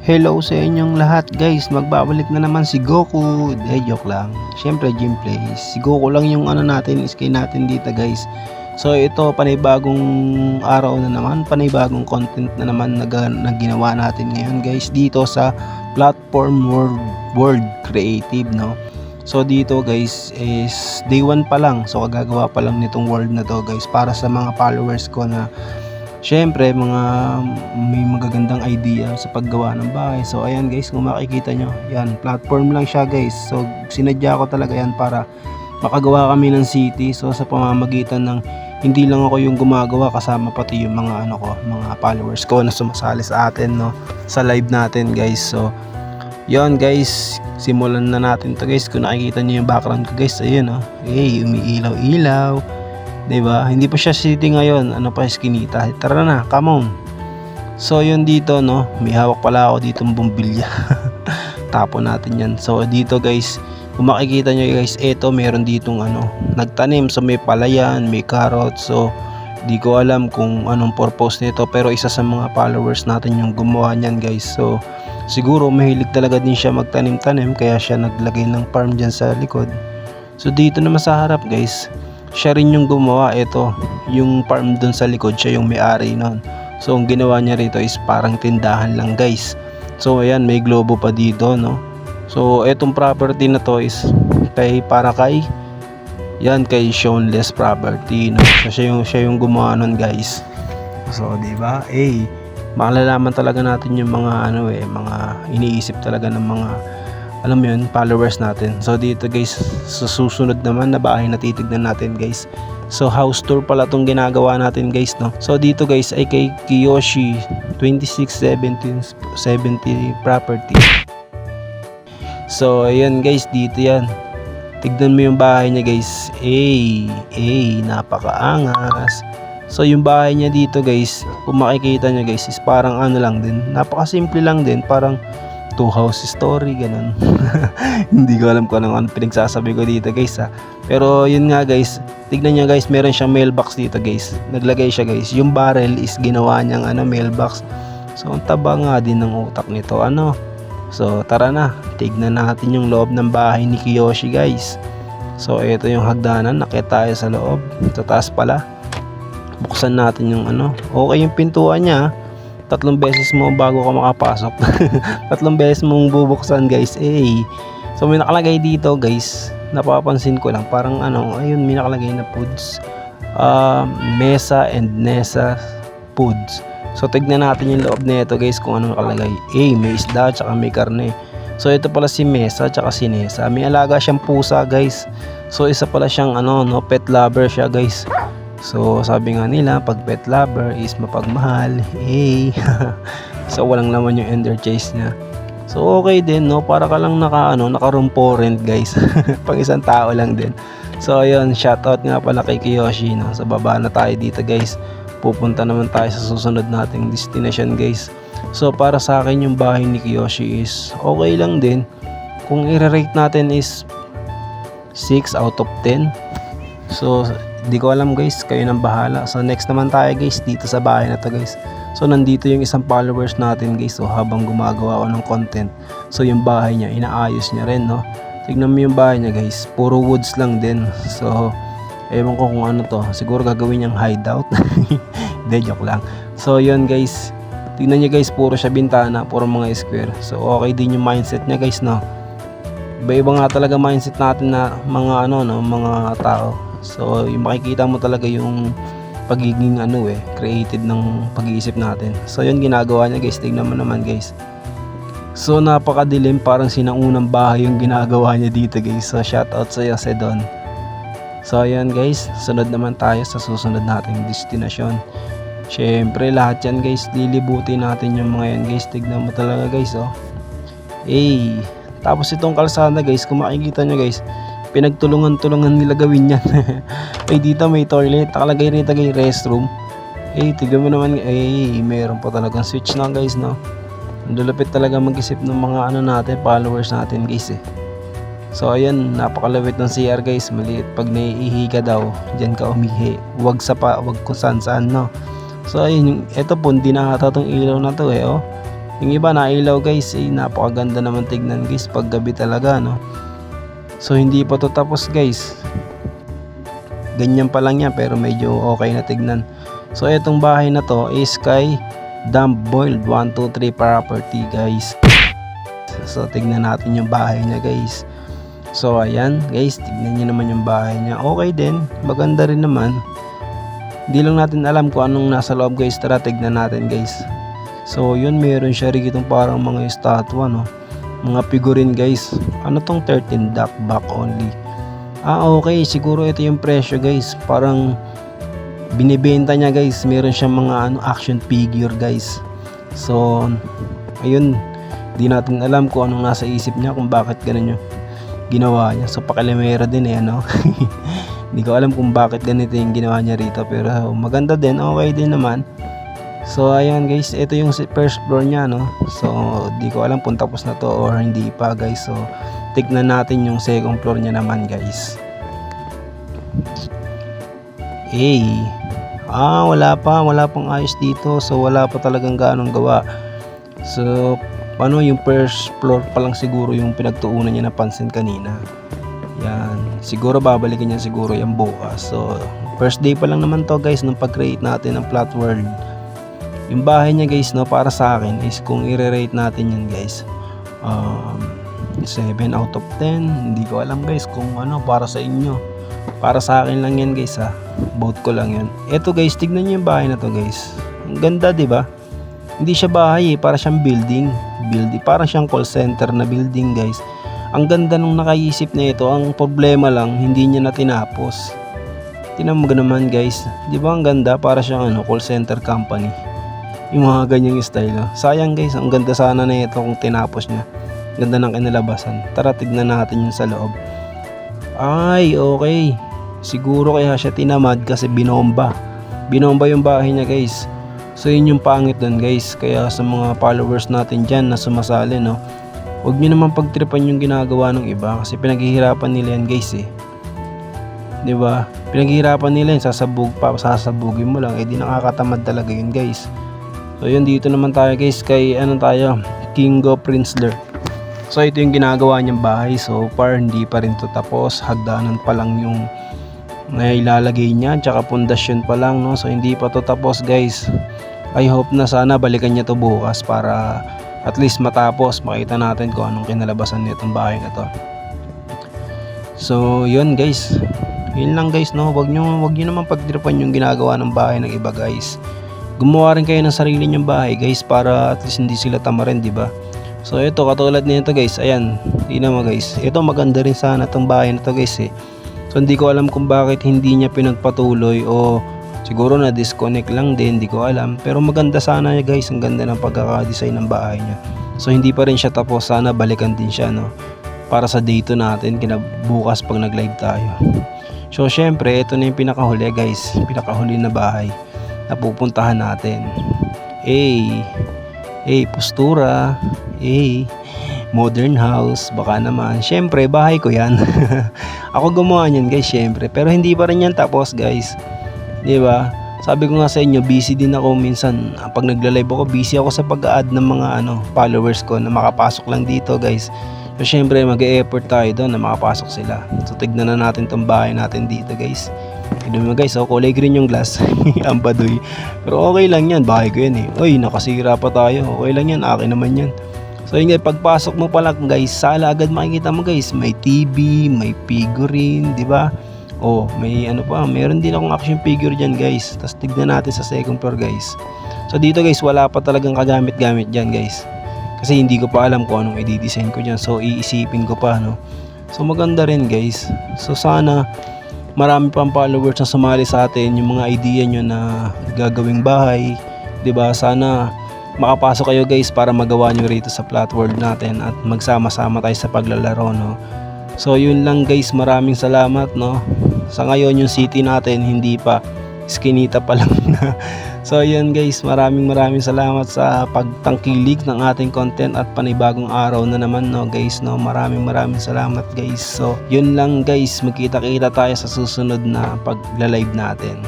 Hello sa inyong lahat guys, magbabalik na naman si Goku. Joke lang, syempre Gameplay. Si Goku lang yung natin, skin natin dito guys. So ito, panibagong araw na naman, panibagong content na naman na ginawa natin ngayon guys, dito sa platform World Creative, no. So dito guys is day 1 pa lang, so kagagawa pa lang nitong world na to guys, para sa mga followers ko na syempre may magagandang idea sa paggawa ng bahay. So ayan guys, kung makikita nyo, yan, platform lang siya guys. So sinadya ko talaga yan para makagawa kami ng city. So sa pamamagitan ng hindi lang ako yung gumagawa, kasama pati yung mga mga followers ko na sumasali sa atin, no, sa live natin guys. So yon guys, simulan na natin to guys. Kung nakikita nyo yung background ko guys, ayun, oh, umiilaw-ilaw, diba? Hindi pa siya city ngayon, pa, eskinita. Tara na, come on. So yun dito, no, may hawak pala ako ditong bumbilya. Tapon natin yan. So dito guys, kung makikita nyo guys, eto meron ditong nagtanim. So may palayan, may carrots. So di ko alam kung anong purpose nito, pero isa sa mga followers natin yung gumawa niyan guys. So siguro mahilig talaga din siya magtanim-tanim, kaya siya naglagay ng farm dyan sa likod. So dito naman sa harap guys, siya rin yung gumawa. Ito yung farm dun sa likod, siya yung may-ari nun. So ang ginawa niya rito is parang tindahan lang guys. So ayan, may globo pa dito, no. So etong property na to is kay Shawnless Property, no. So siya yung gumawa nun guys. So di ba? Malalaman talaga natin yung mga mga iniisip talaga ng mga followers natin. So dito guys, sa susunod naman na bahay na titignan natin guys. So house tour pala tong ginagawa natin guys, no. So dito guys ay kay Kiyoshi 2670 Property. So ayan guys, dito yan. Tignan mo yung bahay niya guys. Napakaangas. So yung bahay niya dito guys, kung makikita nyo guys, is parang lang din, napakasimple lang din, parang 2 house story, ganun. Hindi ko alam kung anong pinagsasabi ko dito guys, ha. Pero yun nga guys, tignan nyo guys, meron siyang mailbox dito guys. Naglagay siya guys, yung barrel is ginawa niyang mailbox. So ang taba nga din ng utak nito, So tara na, tignan natin yung loob ng bahay ni Kiyoshi guys. So ito yung hagdanan, nakita tayo sa loob, sa taas pala. Buksan natin yung okay yung pintuan niya. 3 beses mo bago ka makapasok. 3 beses mong bubuksan guys. So may nakalagay dito guys, napapansin ko lang, parang ayun, may nakalagay na foods, Mesa and Nesa Foods. So tignan natin yung loob nito guys, kung ano nakalagay. May isda tsaka may karne. So ito pala si Mesa tsaka si Nesa, may alaga siyang pusa guys. So isa pala siyang pet lover siya guys. So sabi nga nila, pag pet lover is mapagmahal. So walang laman yung ender chase niya. So okay din, no, para ka lang naka-room for rent guys. Pang isang tao lang din. So ayun, shoutout nga pala kay Kiyoshi, no. So baba na tayo dito guys, pupunta naman tayo sa susunod nating destination guys. So para sa akin yung bahay ni Kiyoshi is okay lang din. Kung i-rate natin is 6 out of 10. So di ko alam guys, kayo nang bahala. So next naman tayo guys dito sa bahay na to guys. So nandito yung isang followers natin guys. So habang gumagawa ako ng content, so yung bahay niya inaayos niya rin, no. Tignan mo yung bahay niya guys, puro woods lang din. So ewan ko kung ano to, siguro gagawin niyang hideout. Hindi, joke lang. So yun guys, tignan niyo guys, puro siya bintana, puro mga square. So okay din yung mindset niya guys, no. Iba-iba nga talaga mindset natin na mga mga tao. So yung makikita mo talaga yung pagiging creative ng pag-iisip natin. So yun ginagawa niya guys, tignan mo naman guys. So napakadilim, parang sinaunang bahay yung ginagawa niya dito guys. So shoutout sa iyo, Sedon. So ayan guys, sunod naman tayo sa susunod nating destination. Syempre lahat yan guys, lilibutin natin yung mga yan guys. Tignan mo talaga guys, oh. Tapos itong kalsada guys, kung makikita nyo guys, pinagtulungan nila gawin yan. Dito may toilet, nakalagay rito guys, restroom. Tignan mo naman, meron pa talagang switch na guys, no. Lulupit talaga mag-isip ng mga natin, followers natin guys, So ayan, napakalawit ng CR guys, maliit. Pag naiihi ka daw, diyan ka umihi. Wag kung saan, no. So ayun, ito po hindi nakata tong ilaw na to oh. Yung iba na ilaw guys, napakaganda naman tignan guys pag gabi talaga no. So hindi pa to tapos guys. Ganyan pa lang yan pero medyo okay na tignan. So itong bahay na to is kay Damp Boiled 123 Property guys. So tignan natin yung bahay niya guys. So ayan guys, tignan niyo naman yung bahay niya. Okay din, maganda rin naman. Hindi lang natin alam kung anong nasa loob guys. Tara tignan natin guys. So yun, meron siya rin itong parang mga estatwa no. Mga figurine guys. Ano tong 13 back only. Okay, siguro ito yung presyo guys. Parang binibenta niya guys. Meron siyang mga action figure guys. So ayun, di natin alam kung anong nasa isip niya, kung bakit ganun yung ginawa niya. So pakilamera din no. Hindi ko alam kung bakit ganito yung ginawa niya rito, pero maganda din, okay din naman. So ayan guys, ito yung first floor niya no. So di ko alam kung tapos na to or hindi pa guys. So tignan natin yung second floor niya naman guys. Wala pang ayos dito. So wala pa talagang gaanong gawa. So paano yung first floor pa lang siguro yung pinagtuunan niya napansin kanina. Yan, siguro babalikan niya siguro yung bukas. So first day pa lang naman to guys nung pag-create natin ng Plot World. Yung bahay niya guys no, para sa akin is kung i-rate natin yan guys, 7 out of 10. Hindi ko alam guys kung ano para sa inyo. Para sa akin lang yan guys vote ko lang yan. Eto guys, tignan niyo yung bahay na to guys. Ang ganda, di ba? Hindi siya bahay para siyang building. Parang siyang call center na building guys. Ang ganda nung nakaisip na ito. Ang problema lang, hindi niya na tinapos. Tingnan mo naman guys, di ba ang ganda? Para siyang call center company. Yung mga ganyang style. Sayang guys, ang ganda sana na ito kung tinapos niya. Ganda ng kinalabasan. Tara tignan natin yung sa loob. Okay. Siguro kaya siya tinamad kasi binomba yung bahay niya guys. So yun yung pangit dun guys. Kaya sa mga followers natin dyan na sumasali no, huwag nyo naman pagtripan yung ginagawa ng iba. Kasi pinaghihirapan nila yan guys diba? Pinaghihirapan nila yan, sasabugin mo lang. Di nakakatamad talaga yun guys. So yun, dito naman tayo guys kay Kingo Prinzler. So ito yung ginagawa niyang bahay. So far hindi pa rin to tapos. Hagdanan pa lang yung nailalagay niya, tsaka pundasyon pa lang no. So hindi pa to tapos guys. I hope na sana balikan niya to bukas para at least matapos, makita natin kung anong kinalabasan nitong bahay na to. So yun guys, yun lang guys no. Wag nyo naman pagtripan yung ginagawa ng bahay ng iba guys. Gumawa rin kayo ng sarili nyong bahay guys para at least hindi sila tamarin, di ba? So ito katulad nito guys, ayan, tingnan mo guys. Ito maganda rin sana tong bahay na to guys So hindi ko alam kung bakit hindi niya pinagpatuloy o siguro na disconnect lang din, hindi ko alam. Pero maganda sana guys, ang ganda ng pagkaka-design ng bahay niya. So hindi pa rin siya tapos, sana balikan din siya no. Para sa day 2 natin, kinabukas pag nag-live tayo. So syempre, ito na yung pinakahuli guys, pinakahuli na bahay na pupuntahan natin. Postura. Modern house, baka naman. Syempre, bahay ko yan. Ako gumawa niyan guys, syempre. Pero hindi pa rin yan tapos guys. Diba? Sabi ko nga sa inyo, busy din ako minsan. Pag nagla-live ako, busy ako sa pag-add ng mga followers ko na makapasok lang dito guys. So syempre, mag-e-effort tayo doon na makapasok sila. So tignan na natin tong bahay natin dito guys. Tignan mo guys, kulay green yung glass. Ang baduy. Pero okay lang yan, bahay ko yan Uy, nakasira pa tayo. Okay lang yan, akin naman yan. So yun guys, pagpasok mo pa lang guys, sala agad makikita mo guys, may TV, may figurine, di ba? May meron din akong action figure dyan guys. Tapos tignan natin sa second floor guys. So dito guys, wala pa talagang kagamit-gamit dyan guys. Kasi hindi ko pa alam kung anong i-design ko dyan. So iisipin ko pa no. So maganda rin guys. So sana marami pang followers na sumali sa atin, yung mga idea nyo na gagawing bahay, 'di ba? Sana makapasok kayo guys para magawa nyo rito sa Plot World natin at magsama-sama tayo sa paglalaro no. So yun lang guys, maraming salamat no. Sa ngayon yung city natin hindi pa, Eskinita pa lang na. So yun guys, maraming salamat sa pagtangkilik ng ating content at panibagong araw na naman no guys no. Maraming salamat guys. So yun lang guys, magkita-kita tayo sa susunod na pagla-live natin.